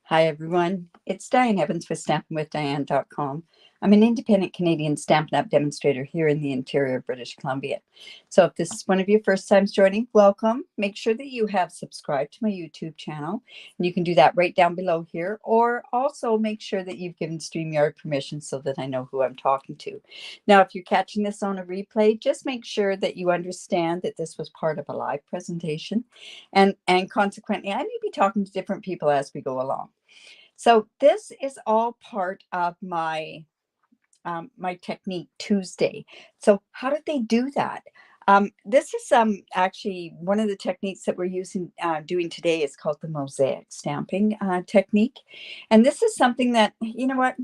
Hi, everyone. It's Diane Evans with StampinWithDiane.com. I'm an independent Canadian Stampin' Up demonstrator here in the interior of British Columbia. So if this is one of your first times joining, welcome. Make sure that you have subscribed to my YouTube channel. And you can do that right down below here. Or also make sure that you've given StreamYard permission so that I know who I'm talking to. Now, if you're catching this on a replay, just make sure that you understand that this was part of a live presentation. And consequently, I may be talking to different people as we go along. So this is all part of my my Technique Tuesday. So how did they do that? This is actually one of the techniques that we're doing today is called the Mosaic stamping technique. And this is something that, you know what,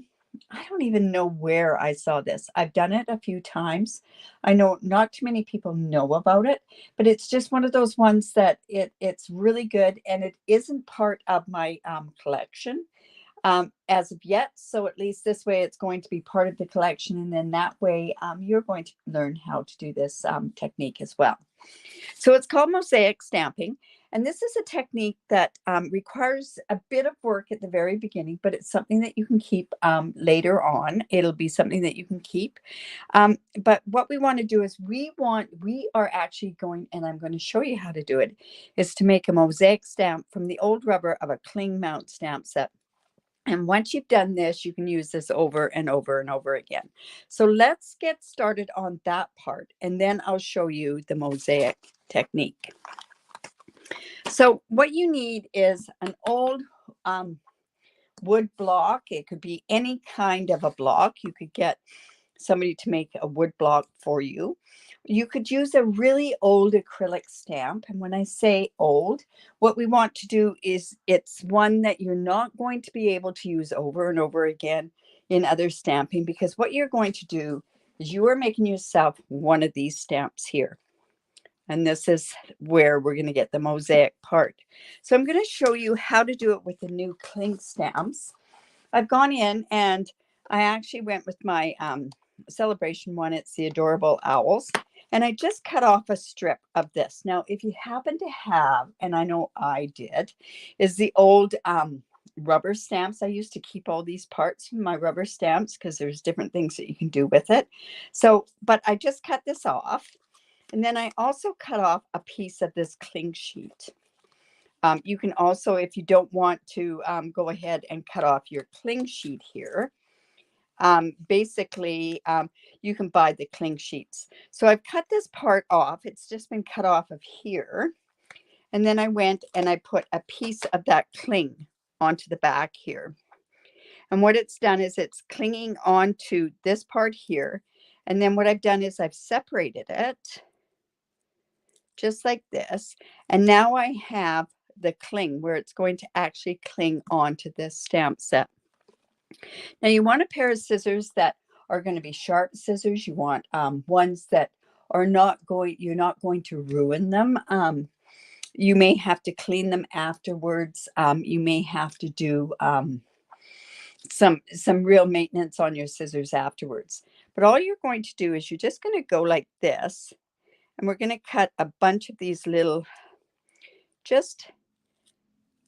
I don't even know where I saw this. I've done it a few times. I know not too many people know about it, but it's just one of those ones that it's really good, and it isn't part of my collection as of yet. So at least this way it's going to be part of the collection. And then that way you're going to learn how to do this technique as well. So it's called mosaic stamping. And this is a technique that requires a bit of work at the very beginning, but it's something that you can keep later on. It'll be something that you can keep. But what we want to do is we are actually going, and I'm going to show you how to do it, is to make a mosaic stamp from the old rubber of a cling mount stamp set. And once you've done this, you can use this over and over and over again. So let's get started on that part, and then I'll show you the mosaic technique. So what you need is an old wood block. It could be any kind of a block. You could get somebody to make a wood block for you. You could use a really old acrylic stamp. And when I say old, what we want to do is it's one that you're not going to be able to use over and over again in other stamping, because what you're going to do is you are making yourself one of these stamps here. And this is where we're going to get the mosaic part. So I'm going to show you how to do it with the new cling stamps. I've gone in and I actually went with my celebration one. It's the Adorable Owls. And I just cut off a strip of this. Now, if you happen to have, and I know I did, is the old rubber stamps. I used to keep all these parts from my rubber stamps because there's different things that you can do with it. So, but I just cut this off. And then I also cut off a piece of this cling sheet. You can also, if you don't want to go ahead and cut off your cling sheet here, basically you can buy the cling sheets. So I've cut this part off. It's just been cut off of here. And then I went and I put a piece of that cling onto the back here. And what it's done is it's clinging onto this part here. And then what I've done is I've separated it just like this. And now I have the cling where it's going to actually cling onto this stamp set. Now you want a pair of scissors that are going to be sharp scissors. You want ones that are you're not going to ruin them. You may have to clean them afterwards. You may have to do some real maintenance on your scissors afterwards. But all you're going to do is you're just going to go like this, and we're going to cut a bunch of these little, just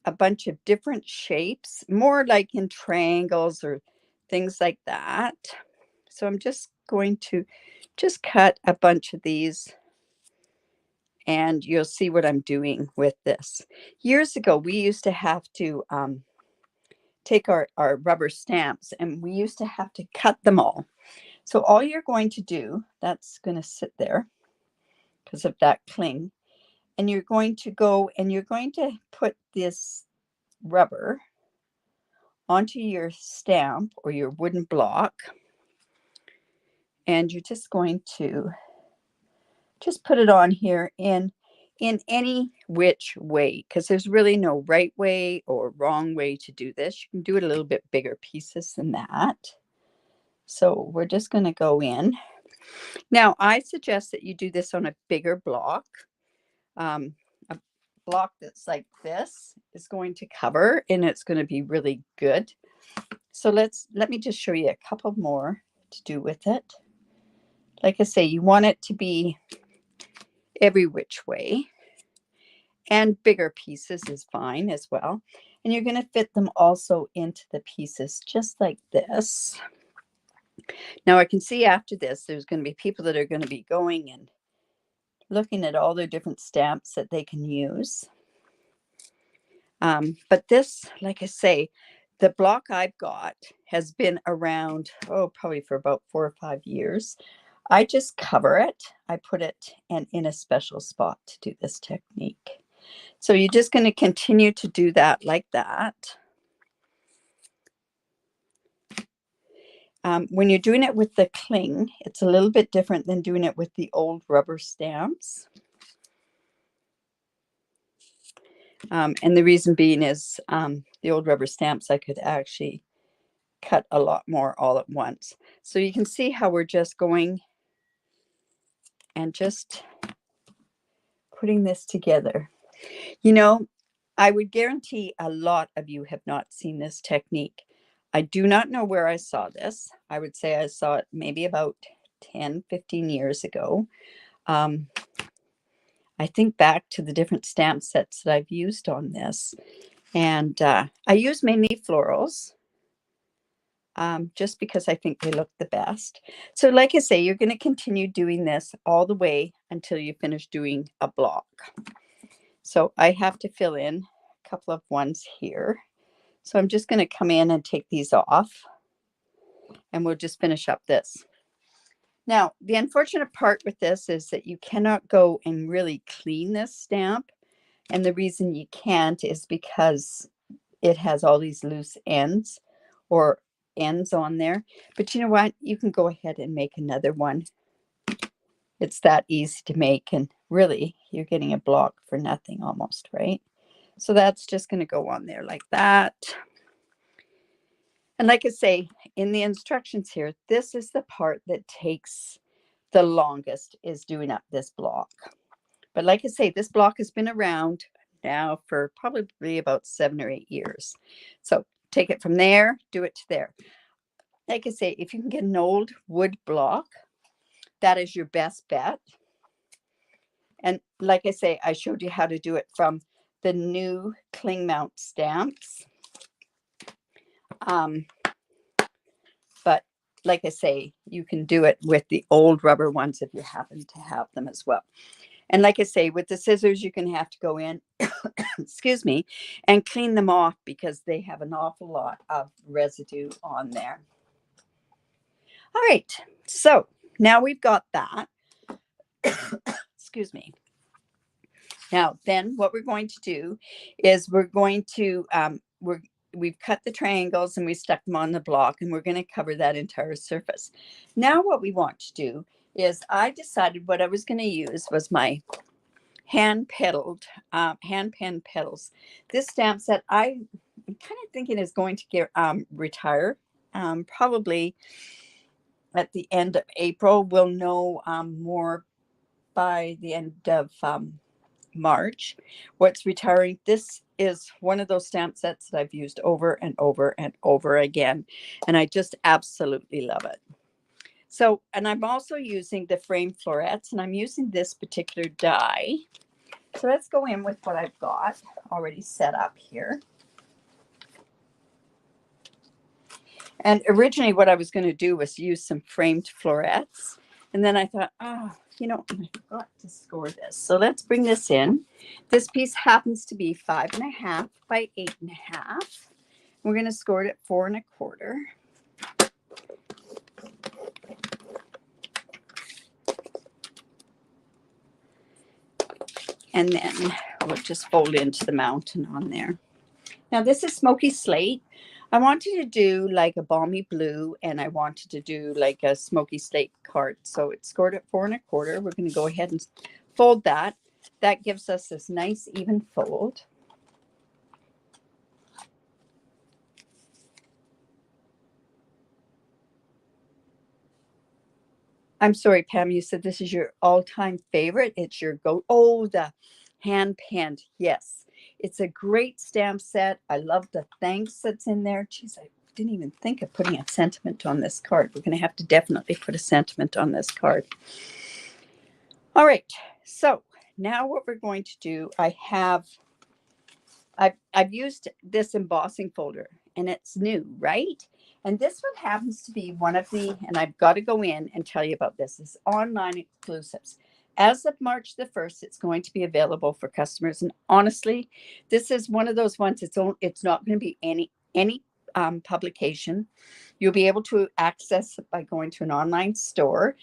a bunch of different shapes, more like in triangles or things like that. So I'm just going to just cut a bunch of these, and you'll see what I'm doing with this. Years ago, we used to have to take our rubber stamps, and we used to have to cut them all. So all you're going to do, that's going to sit there because of that cling. And you're going to go and you're going to put this rubber onto your stamp or your wooden block. And you're just going to just put it on here in any which way, because there's really no right way or wrong way to do this. You can do it a little bit bigger pieces than that. So we're just going to go in. Now, I suggest that you do this on a bigger block. A block that's like this is going to cover, and it's going to be really good. So let me just show you a couple more to do with it. Like I say, you want it to be every which way, and bigger pieces is fine as well. And you're going to fit them also into the pieces just like this. Now I can see after this, there's going to be people that are going to be going and looking at all their different stamps that they can use. But this, like I say, the block I've got has been around, probably for about 4 or 5 years. I just cover it. I put it in a special spot to do this technique. So you're just going to continue to do that like that. When you're doing it with the cling, it's a little bit different than doing it with the old rubber stamps. And the reason being is the old rubber stamps, I could actually cut a lot more all at once. So you can see how we're just going and just putting this together. You know, I would guarantee a lot of you have not seen this technique. I do not know where I saw this. I would say I saw it maybe about 10, 15 years ago. I think back to the different stamp sets that I've used on this. And I use mainly florals. Just because I think they look the best. So like I say, you're going to continue doing this all the way until you finish doing a block. So I have to fill in a couple of ones here. So I'm just going to come in and take these off, and we'll just finish up this. Now, the unfortunate part with this is that you cannot go and really clean this stamp. And the reason you can't is because it has all these loose ends or ends on there. But you know what? You can go ahead and make another one. It's that easy to make, and really you're getting a block for nothing almost, right? So that's just going to go on there like that. And like I say, in the instructions here, this is the part that takes the longest, is doing up this block. But like I say, this block has been around now for probably about 7 or 8 years. So take it from there, do it to there. Like I say, if you can get an old wood block, that is your best bet. And like I say, I showed you how to do it from the new cling mount stamps. But like I say, you can do it with the old rubber ones if you happen to have them as well. And like I say, with the scissors, you're going to have to go in, excuse me, and clean them off because they have an awful lot of residue on there. All right, so now we've got that. Excuse me. Now, then what we're going to do is we're going to, we've cut the triangles and we stuck them on the block, and we're going to cover that entire surface. Now what we want to do is, I decided what I was going to use was my hand pen petals. This stamp set I'm kind of thinking is going to get retire probably at the end of April. We'll know more by the end of March what's retiring. This is one of those stamp sets that I've used over and over and over again, and I just absolutely love it. So, and I'm also using the frame florets, and I'm using this particular die. So let's go in with what I've got already set up here. And originally what I was going to do was use some framed florets. And then I thought, oh, you know, I forgot to score this. So let's bring this in. This piece happens to be 5.5 by 8.5. We're going to score it at 4 1/4. And then we'll just fold into the mountain on there. Now this is smoky slate. I wanted to do like a balmy blue, and I wanted to do like a smoky slate card. So it's scored at 4 1/4. We're going to go ahead and fold that. That gives us this nice even fold. I'm sorry, Pam, you said this is your all-time favorite. It's your go. Oh, the hand penned. Yes. It's a great stamp set. I love the thanks that's in there. Geez, I didn't even think of putting a sentiment on this card. We're going to have to definitely put a sentiment on this card. All right. So now what we're going to do, I have I've used this embossing folder, and it's new, right? And this one happens to be one of the, and I've got to go in and tell you about this, is online exclusives. As of March the 1st, it's going to be available for customers. And honestly, this is one of those ones, it's not going to be any publication. You'll be able to access it by going to an online store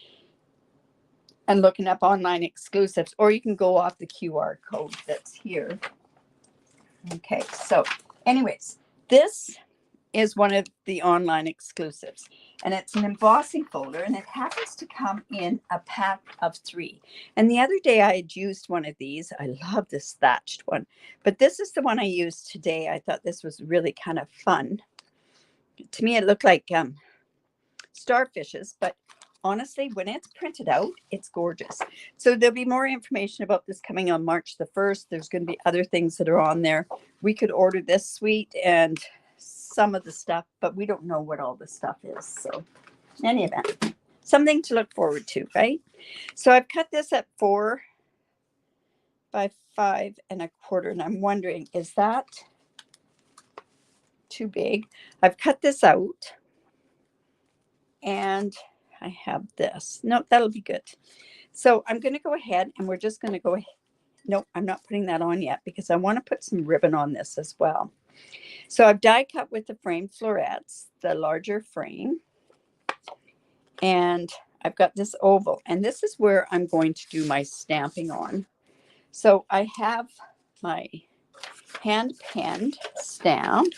and looking up online exclusives, or you can go off the QR code that's here. Okay, so anyways, this is one of the online exclusives, and it's an embossing folder, and it happens to come in a pack of 3. And the other day I had used one of these. I love this thatched one, but this is the one I used today. I thought this was really kind of fun. To me, it looked like starfishes, but honestly, when it's printed out, it's gorgeous. So there'll be more information about this coming on March the 1st. There's going to be other things that are on there. We could order this suite and some of the stuff, but we don't know what all the stuff is. So in any event, something to look forward to, right? So I've cut this at 4 by 5 1/4, and I'm wondering, is that too big? I've cut this out, and I have this. No, that'll be good. So I'm going to go ahead, and we're just going to go ahead. No, I'm not putting that on yet because I want to put some ribbon on this as well. So I've die cut with the frame florets, the larger frame, and I've got this oval, and this is where I'm going to do my stamping on. So I have my hand penned stamp,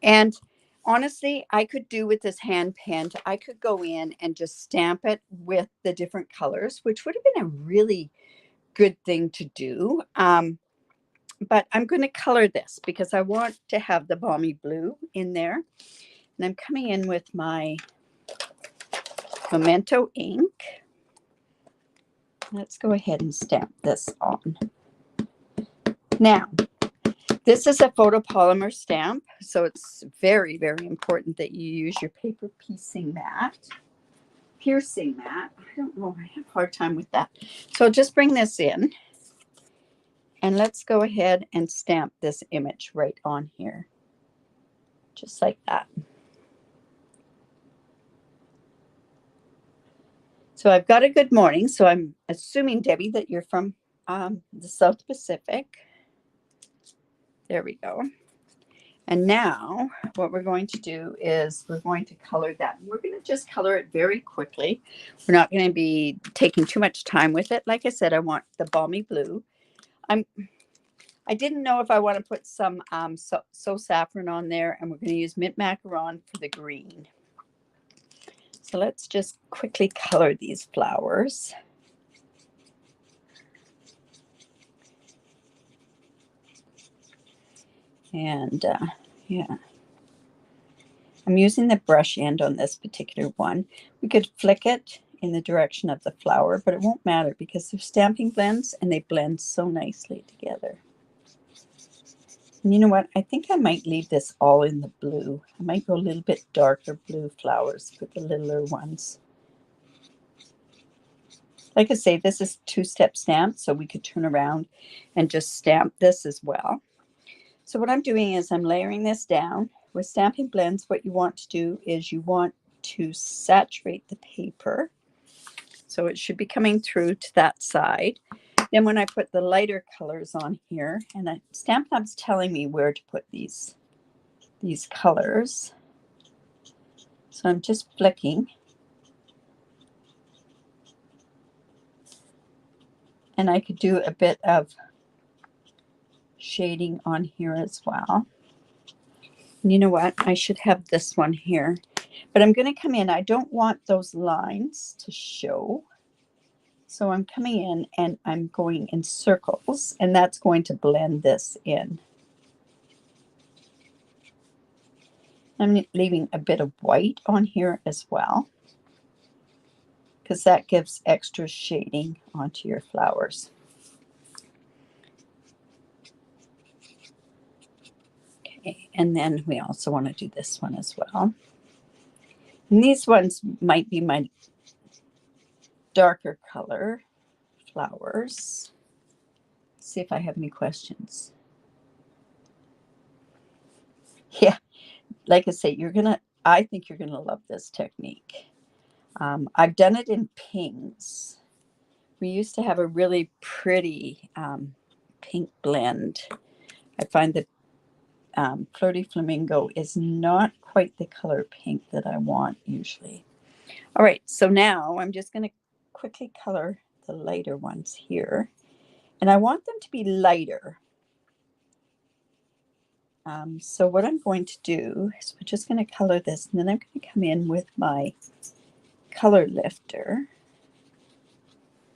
and honestly, I could do with this hand penned, I could go in and just stamp it with the different colors, which would have been a really good thing to do. But I'm going to color this because I want to have the balmy blue in there. And I'm coming in with my Memento ink. Let's go ahead and stamp this on. Now, this is a photopolymer stamp, so it's very, very important that you use your paper piercing mat. I don't know, I have a hard time with that. So just bring this in, and let's go ahead and stamp this image right on here, just like that. So I've got a good morning. So I'm assuming, Debbie, that you're from the South Pacific. There we go. And now what we're going to do is we're going to color that. We're going to just color it very quickly. We're not going to be taking too much time with it. Like I said, I want the balmy blue. I didn't know if I want to put some so saffron on there, and we're going to use mint macaron for the green. So let's just quickly color these flowers. And yeah, I'm using the brush end on this particular one. We could flick it in the direction of the flower, but it won't matter because they're stamping blends and they blend so nicely together. And you know what? I think I might leave this all in the blue. I might go a little bit darker blue flowers for the littler ones. Like I say, this is two-step stamp, so we could turn around and just stamp this as well. So what I'm doing is I'm layering this down. With stamping blends, what you want to do is you want to saturate the paper. So it should be coming through to that side. Then when I put the lighter colors on here, and Stampin' Up's telling me where to put these colors. So I'm just flicking. And I could do a bit of shading on here as well. And you know what? I should have this one here. But I'm going to come in. I don't want those lines to show. So I'm coming in and I'm going in circles, and that's going to blend this in. I'm leaving a bit of white on here as well, because that gives extra shading onto your flowers. Okay, and then we also want to do this one as well. And these ones might be my darker color flowers. Let's see if I have any questions. like I say, I think you're gonna love this technique. I've done it in pinks. We used to have a really pretty pink blend. I find that Flirty Flamingo is not quite the color pink that I want usually. All right, so now I'm just going to quickly color the lighter ones here. And I want them to be lighter. So what I'm going to do is we're just going to color this, and then I'm going to come in with my color lifter.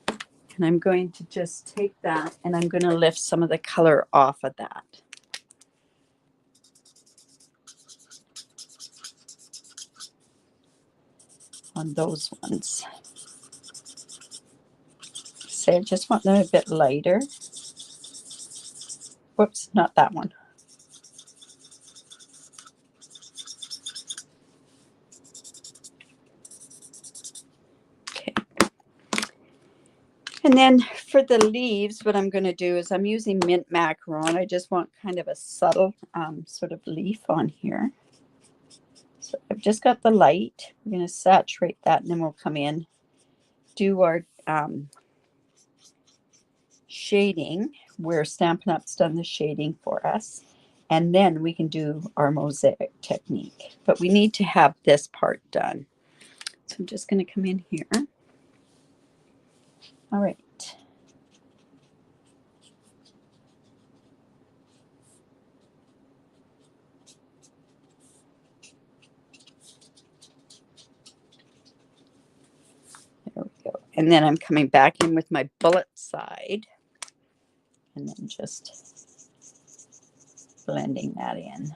And I'm going to just take that and I'm going to lift some of the color off of that. On those ones. So I just want them a bit lighter. Whoops, not that one. Okay. And then for the leaves, what I'm going to do is I'm using mint macaron. I just want kind of a subtle sort of leaf on here. So I've just got the light. We're going to saturate that, and then we'll come in, do our shading where Stampin' Up's done the shading for us. And then we can do our mosaic technique. But we need to have this part done. So I'm just going to come in here. All right. There we go. And then I'm coming back in with my bullet side. And then just blending that in.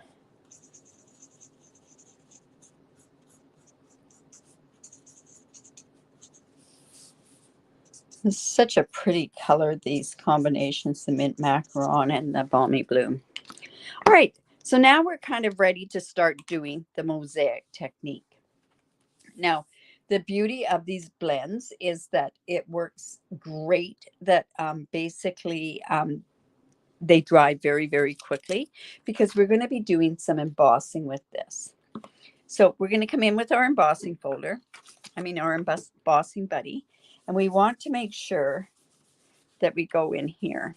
It's such a pretty color, these combinations, the mint macaron and the balmy bloom. All right, so now we're kind of ready to start doing the mosaic technique. Now, the beauty of these blends is that it works great, that basically they dry very, very quickly, because we're going to be doing some embossing with this. So we're going to come in with our embossing folder, our embossing buddy, and we want to make sure that we go in here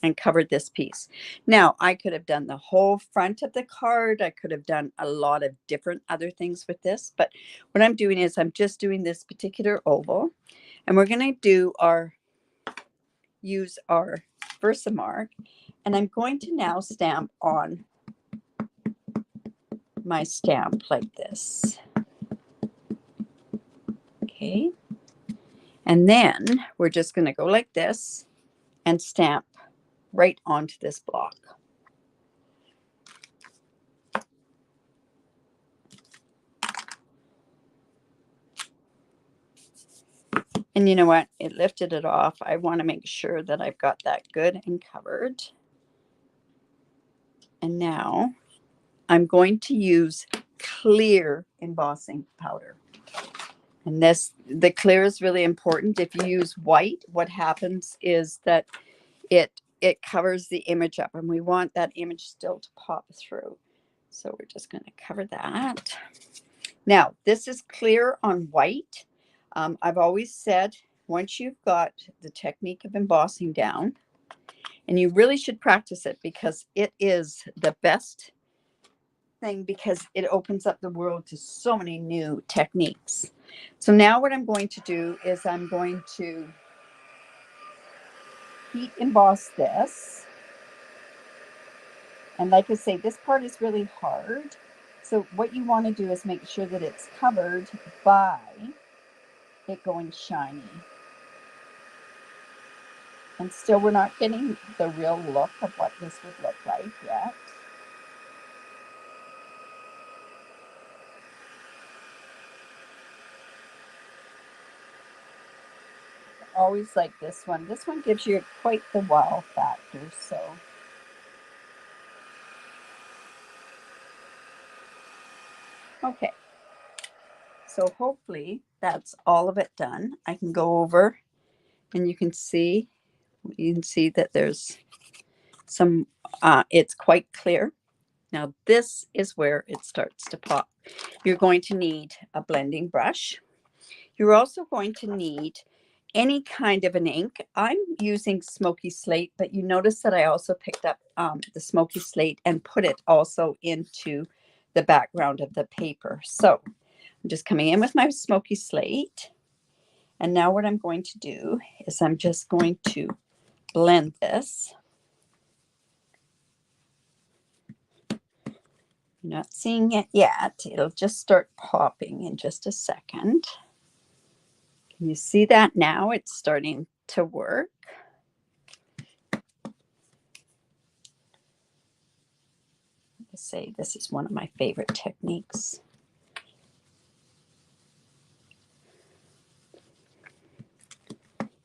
and cover this piece. Now, I could have done the whole front of the card. I could have done a lot of different other things with this, but what I'm doing is I'm just doing this particular oval, and we're going to use our Versamark, and I'm going to now stamp on my stamp like this. Okay. And then we're just going to go like this and stamp right onto this block. And you know what? It lifted it off. I want to make sure that I've got that good and covered. And now I'm going to use clear embossing powder. And the clear is really important. If you use white, what happens is that it covers the image up, and we want that image still to pop through. So we're just going to cover that. Now, this is clear on white. I've always said, once you've got the technique of embossing down, and you really should practice it, because it is the best thing, because it opens up the world to so many new techniques. So now what I'm going to do is I'm going to heat emboss this. And like I say, this part is really hard. So what you want to do is make sure that it's covered by it going shiny. And still, we're not getting the real look of what this would look like yet. I always like this one. This one gives you quite the wow factor. So okay. So hopefully that's all of it done. I can go over and you can see that there's some, it's quite clear. Now this is where it starts to pop. You're going to need a blending brush. You're also going to need any kind of an ink. I'm using Smoky Slate, but you notice that I also picked up the Smoky Slate and put it also into the background of the paper. So I'm just coming in with my Smoky Slate. And now what I'm going to do is I'm just going to blend this. You're not seeing it yet. It'll just start popping in just a second. Can you see that now? It's starting to work. I say this is one of my favorite techniques.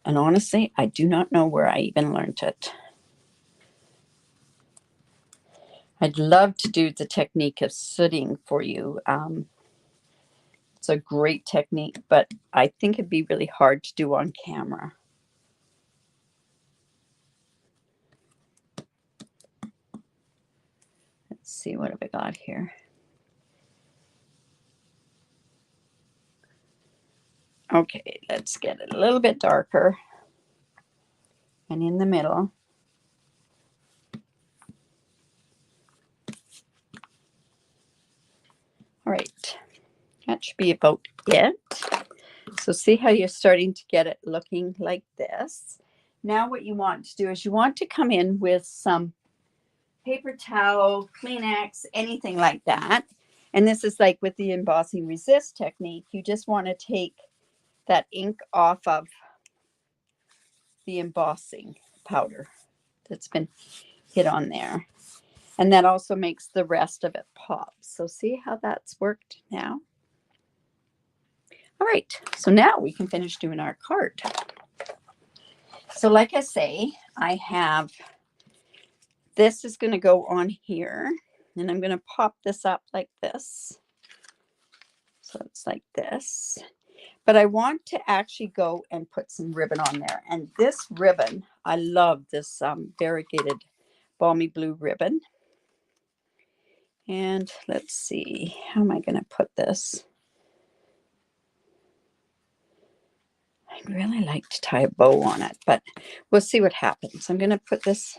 And honestly, I do not know where I even learned it. I'd love to do the technique of sooting for you. It's a great technique, but I think it'd be really hard to do on camera. Let's see, what have I got here? Okay, let's get it a little bit darker and in the middle. All right, that should be about it. So see how you're starting to get it looking like this. Now what you want to do is you want to come in with some paper towel, Kleenex, anything like that. And this is like with the embossing resist technique. You just want to take that ink off of the embossing powder that's been hit on there. And that also makes the rest of it pop. So see how that's worked now? All right, so now we can finish doing our card. So like I say, I have, this is going to go on here, and I'm going to pop this up like this. So it's like this. But I want to actually go and put some ribbon on there. And this ribbon, I love this variegated balmy blue ribbon. And let's see, how am I going to put this? I'd really like to tie a bow on it, but we'll see what happens. I'm going to put this,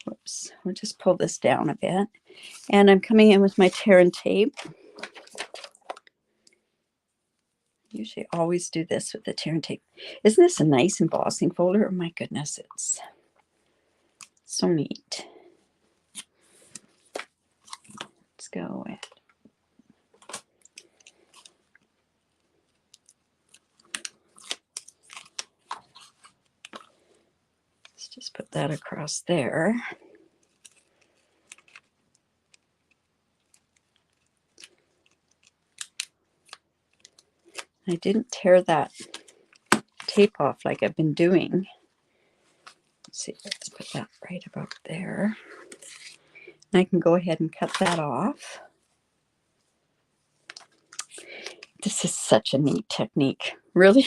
whoops, we'll just pull this down a bit. And I'm coming in with my tear and tape. Usually always do this with the tear and tape. Isn't this a nice embossing folder? Oh my goodness, it's so neat. Let's go with. Let's just put that across there. I didn't tear that tape off like I've been doing. Let's see, let's put that right about there. And I can go ahead and cut that off. This is such a neat technique, really.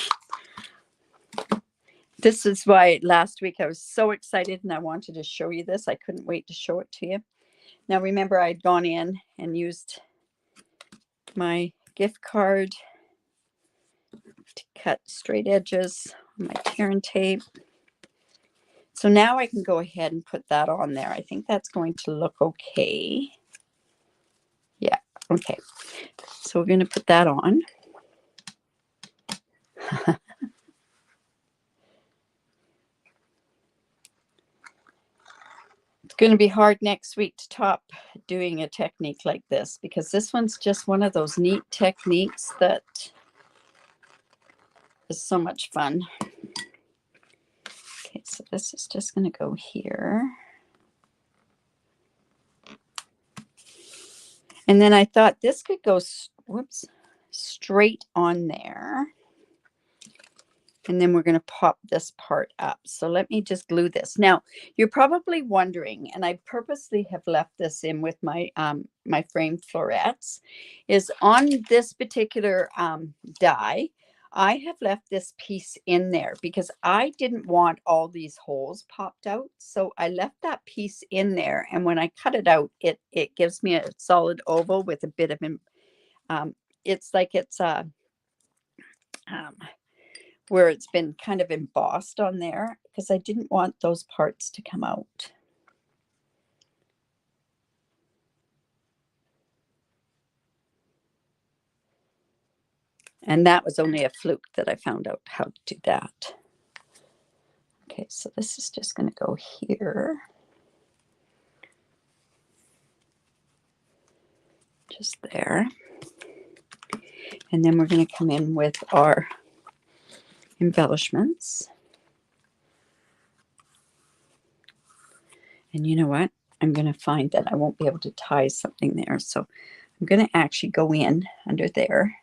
This is why last week I was so excited and I wanted to show you this. I couldn't wait to show it to you. Now remember, I'd gone in and used my gift card to cut straight edges on my tear and tape. So now I can go ahead and put that on there. I think that's going to look okay. Yeah, okay. So we're going to put that on. It's going to be hard next week to top doing a technique like this, because this one's just one of those neat techniques that is so much fun. Okay, so this is just going to go here. And then I thought this could go, whoops, straight on there. And then we're going to pop this part up. So let me just glue this. Now, you're probably wondering, and I purposely have left this in with my my framed florets, is on this particular die, I have left this piece in there because I didn't want all these holes popped out. So I left that piece in there. And when I cut it out, it gives me a solid oval with a bit of, it's like it's um, where it's been kind of embossed on there because I didn't want those parts to come out. And that was only a fluke that I found out how to do that. Okay, so this is just going to go here. Just there. And then we're going to come in with our embellishments. And you know what? I'm going to find that I won't be able to tie something there. So I'm going to actually go in under there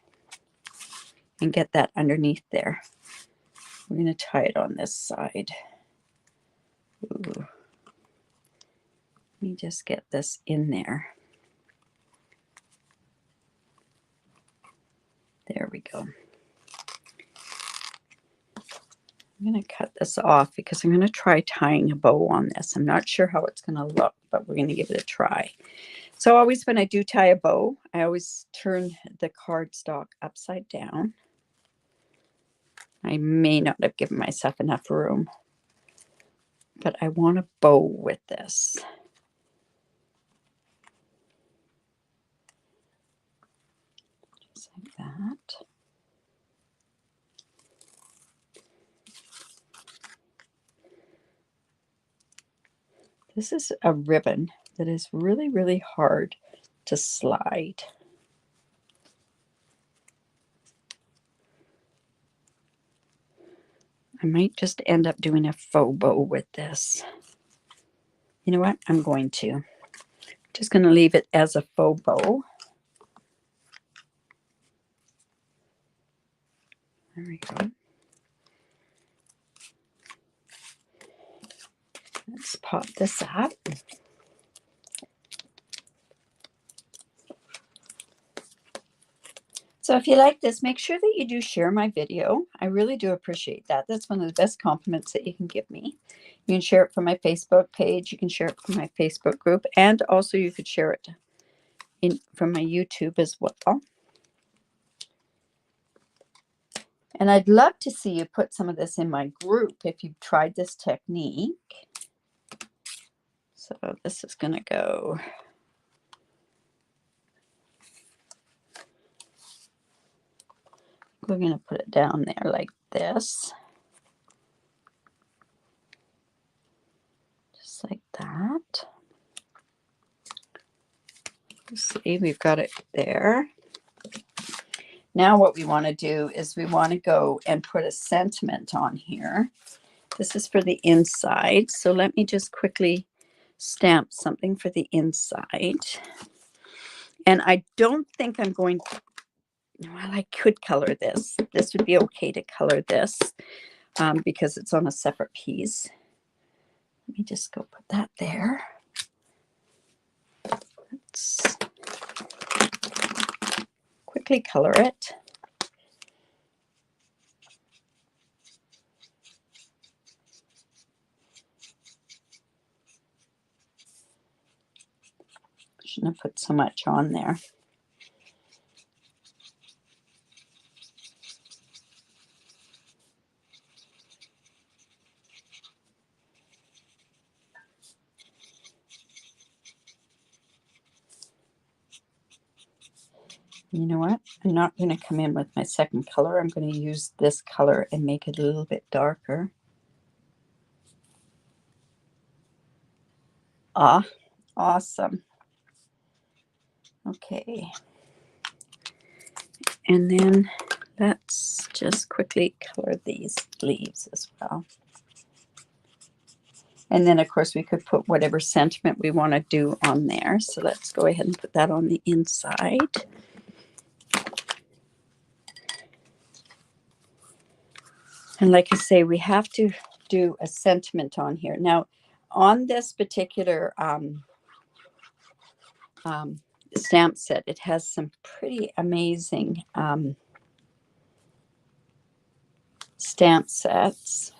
and get that underneath there. We're going to tie it on this side. Ooh. Let me just get this in there. There we go. I'm going to cut this off because I'm going to try tying a bow on this. I'm not sure how it's going to look, but we're going to give it a try. So always when I do tie a bow, I always turn the cardstock upside down. I may not have given myself enough room, but I want a bow with this. Just like that. This is a ribbon that is really, really hard to slide. I might just end up doing a faux bow with this. You know what? I'm going to. Just going to leave it as a faux bow. There we go. Let's pop this up. So if you like this, make sure that you do share my video. I really do appreciate that. That's one of the best compliments that you can give me. You can share it from my Facebook page. You can share it from my Facebook group. And also you could share it from my YouTube as well. And I'd love to see you put some of this in my group if you've tried this technique. So this is going to go... We're going to put it down there like this. Just like that. See, we've got it there. Now what we want to do is we want to go and put a sentiment on here. This is for the inside. So let me just quickly stamp something for the inside. And I don't think I'm going to... Well, I could color this. This would be okay to color this because it's on a separate piece. Let me just go put that there. Let's quickly color it. Shouldn't have put so much on there. You know what? I'm not going to come in with my second color. I'm going to use this color and make it a little bit darker. Ah, awesome. Okay. And then let's just quickly color these leaves as well. And then, of course, we could put whatever sentiment we want to do on there. So let's go ahead and put that on the inside. And like I say, we have to do a sentiment on here. Now, on this particular stamp set, it has some pretty amazing stamp sets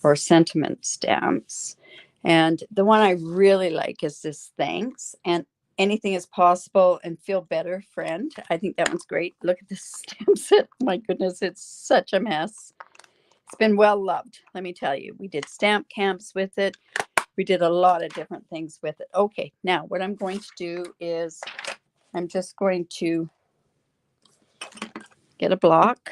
or sentiment stamps. And the one I really like is this thanks and anything is possible and feel better, friend. I think that one's great. Look at this stamp set. My goodness, it's such a mess. It's been well loved, let me tell you. We did stamp camps with it. We did a lot of different things with it. Okay, now what I'm going to do is I'm just going to get a block,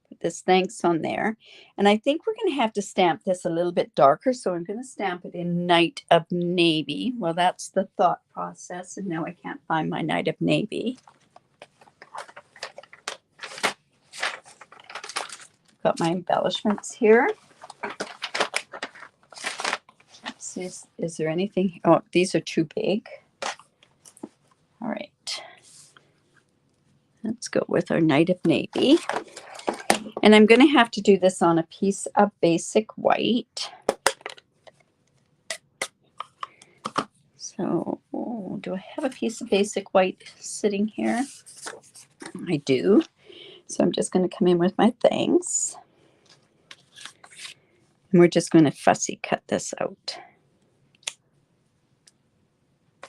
put this thanks on there. And I think we're going to have to stamp this a little bit darker. So I'm going to stamp it in Night of Navy. Well, that's the thought process. And now I can't find my Night of Navy. Got my embellishments here. Is there anything? Oh, these are too big. All right. Let's go with our Night of Navy. And I'm going to have to do this on a piece of basic white. So, do I have a piece of basic white sitting here? I do. So I'm just going to come in with my thanks. And we're just going to fussy cut this out.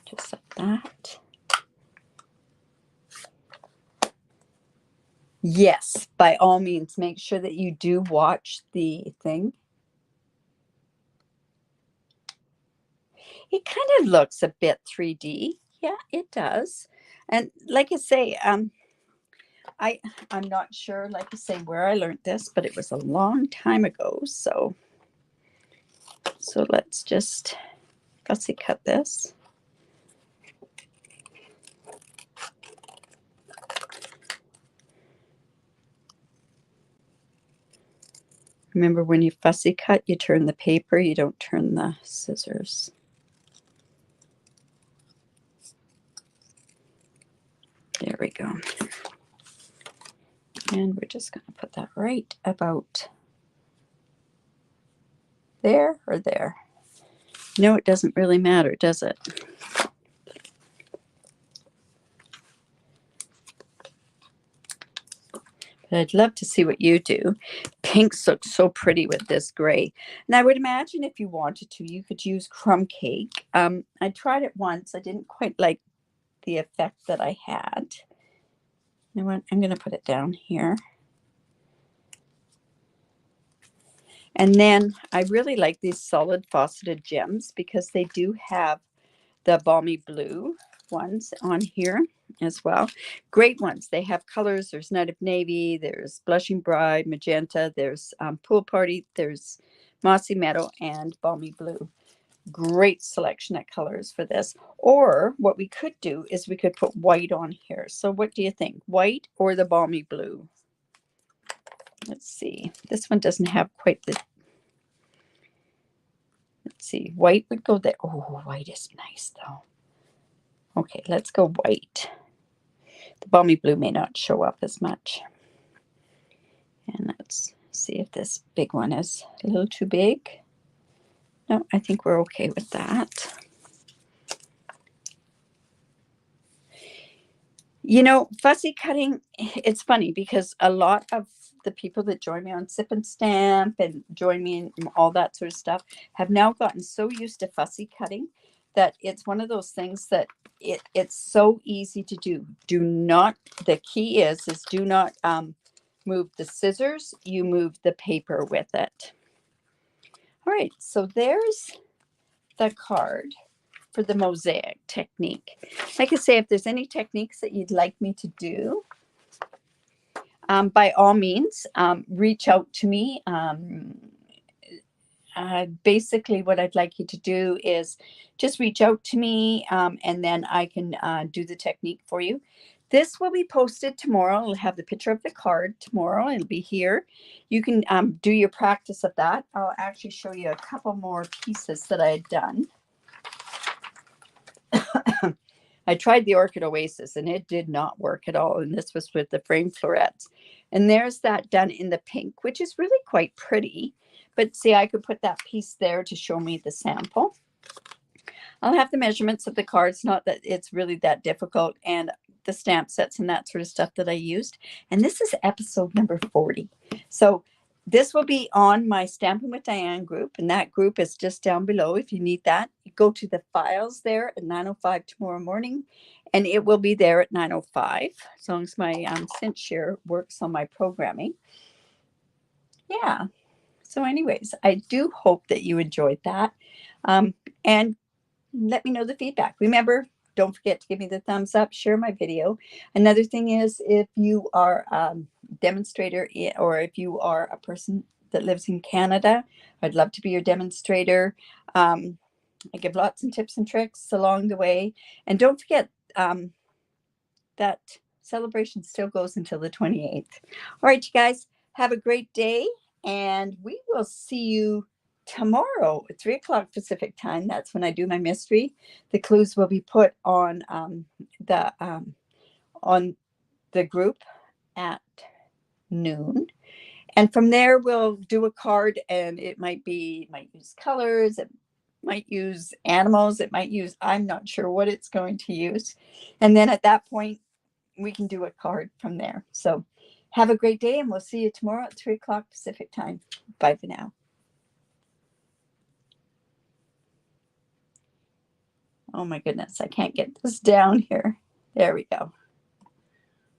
Just like that. Yes, by all means, make sure that you do watch the thing. It kind of looks a bit 3D. Yeah, it does. And like I say, I'm not sure, like I say, where I learned this, but it was a long time ago. So let's just fussy cut this. Remember, when you fussy cut, you turn the paper, you don't turn the scissors. There we go. And we're just going to put that right about there or there. No, it doesn't really matter, does it? But I'd love to see what you do. Pinks look so pretty with this gray. And I would imagine if you wanted to, you could use crumb cake. I tried it once. I didn't quite like the effect that I had. You know what? I'm going to put it down here. And then I really like these solid faceted gems because they do have the balmy blue ones on here as well. Great ones. They have colors. There's Night of Navy, there's Blushing Bride, Magenta, there's Pool Party, there's Mossy Meadow, and Balmy Blue. Great selection of colors for this. Or what we could do is we could put white on here. So what do you think? White or the Balmy Blue? Let's see. This one doesn't have quite the... Let's see. White would go there. Oh, white is nice though. Okay, let's go white. The balmy blue may not show up as much. And let's see if this big one is a little too big. No, I think we're okay with that. You know, fussy cutting, it's funny because a lot of the people that join me on Sip and Stamp and join me in all that sort of stuff have now gotten so used to fussy cutting that it's one of those things that it's so easy to do. Do not, the key is do not move the scissors. You move the paper with it. All right, so there's the card for the Mosaic Technique. Like I say, if there's any techniques that you'd like me to do, by all means, reach out to me. Basically, what I'd like you to do is just reach out to me, and then I can do the technique for you. This will be posted tomorrow. I'll have the picture of the card tomorrow. It'll be here. You can do your practice of that. I'll actually show you a couple more pieces that I had done. I tried the Orchid Oasis and it did not work at all. And this was with the frame florets. And there's that done in the pink, which is really quite pretty. But see, I could put that piece there to show me the sample. I'll have the measurements of the cards, not that it's really that difficult. And the stamp sets and that sort of stuff that I used. And this is episode number 40. So this will be on my Stampin' with Diane group, and that group is just down below if you need that. You go to the files there at 9:05 tomorrow morning, and it will be there at 9:05, as long as my cinch share works on my programming. Yeah. So anyways, I do hope that you enjoyed that. And let me know the feedback. Remember, don't forget to give me the thumbs up, share my video. Another thing is, if you are a demonstrator or if you are a person that lives in Canada, I'd love to be your demonstrator. I give lots of tips and tricks along the way. And don't forget that celebration still goes until the 28th. All right, you guys, have a great day, and we will see you tomorrow at 3 o'clock Pacific time. That's when I do my mystery. The clues will be put on the group at noon. And from there, we'll do a card, and it might use colors, it might use animals, it might use, I'm not sure what it's going to use. And then at that point, we can do a card from there. So have a great day, and we'll see you tomorrow at 3 o'clock Pacific time. Bye for now. Oh my goodness, I can't get this down here. There we go.